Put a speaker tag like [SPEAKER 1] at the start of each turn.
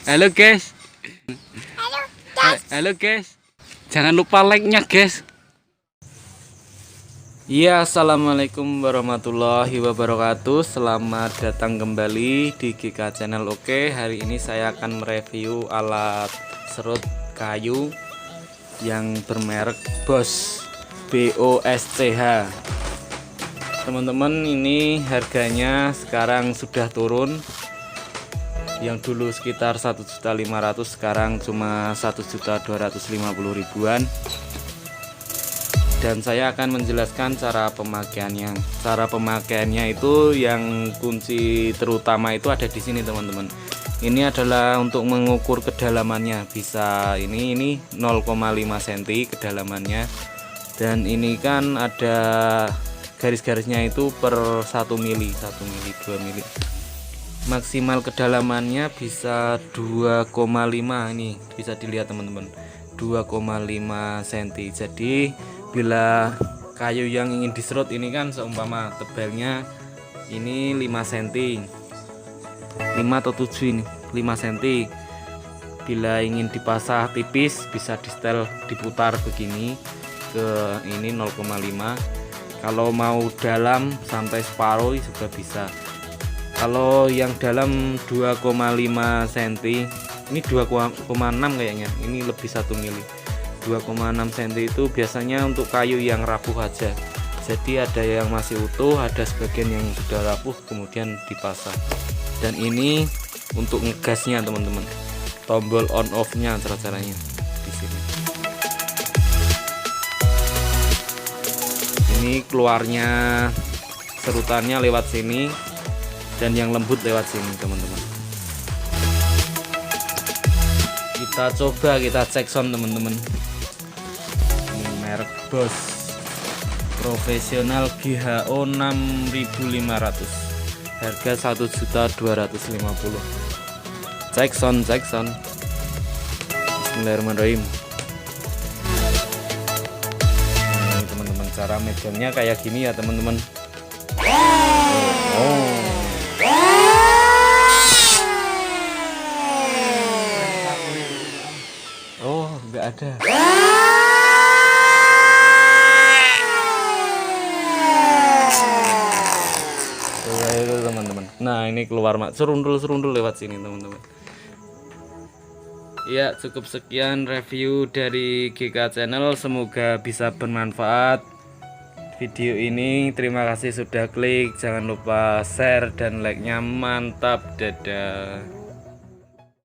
[SPEAKER 1] Halo guys.
[SPEAKER 2] Halo guys.
[SPEAKER 1] Halo guys. Jangan lupa like-nya guys. Iya, assalamualaikum warahmatullahi wabarakatuh. Selamat datang kembali di GK Channel. Oke, hari ini saya akan mereview alat serut kayu yang bermerek Bosch, BOSCH. Teman-teman, ini harganya sekarang sudah turun. Yang dulu sekitar 1.500.000, sekarang cuma 1.250.000-an. Dan saya akan menjelaskan cara pemakaiannya. Cara pemakaiannya itu yang kunci terutama itu ada di sini, teman-teman. Ini adalah untuk mengukur kedalamannya. Bisa ini 0,5 cm kedalamannya. Dan ini kan ada garis-garisnya itu per 1 mili, 1 mili, 2 mili. Maksimal kedalamannya bisa 2,5. Ini bisa dilihat teman-teman, 2,5 cm. Jadi bila kayu yang ingin diserut ini kan seumpama tebalnya ini 5 cm, 5 atau 7 ini 5 cm. Bila ingin dipasah tipis bisa di setel, diputar begini ke ini 0,5. Kalau mau dalam sampai separuh juga bisa. Kalau yang dalam 2,5 cm, ini 2,6 kayaknya, ini lebih 1 mili. 2,6 cm itu biasanya untuk kayu yang rapuh aja. Jadi ada yang masih utuh, ada sebagian yang sudah rapuh kemudian dipasang. Dan ini untuk ngegasnya teman-teman, tombol on off-nya caranya di sini. Ini keluarnya serutannya lewat sini. Dan yang lembut lewat sini teman-teman. Kita coba, kita cek sound teman-teman. Ini merek Bosch profesional GHO 6500, harga 1.250.000. Cek sound. Bismillahirrahmanirrahim. Ini teman-teman, cara megangnya kayak gini ya teman-teman. Nggak ada. Itu teman-teman. Nah, ini keluar serundul lewat sini teman-teman. Ya, cukup sekian review dari GK Channel, semoga bisa bermanfaat video ini. Terima kasih sudah klik, jangan lupa share dan like-nya. Mantap, dadah.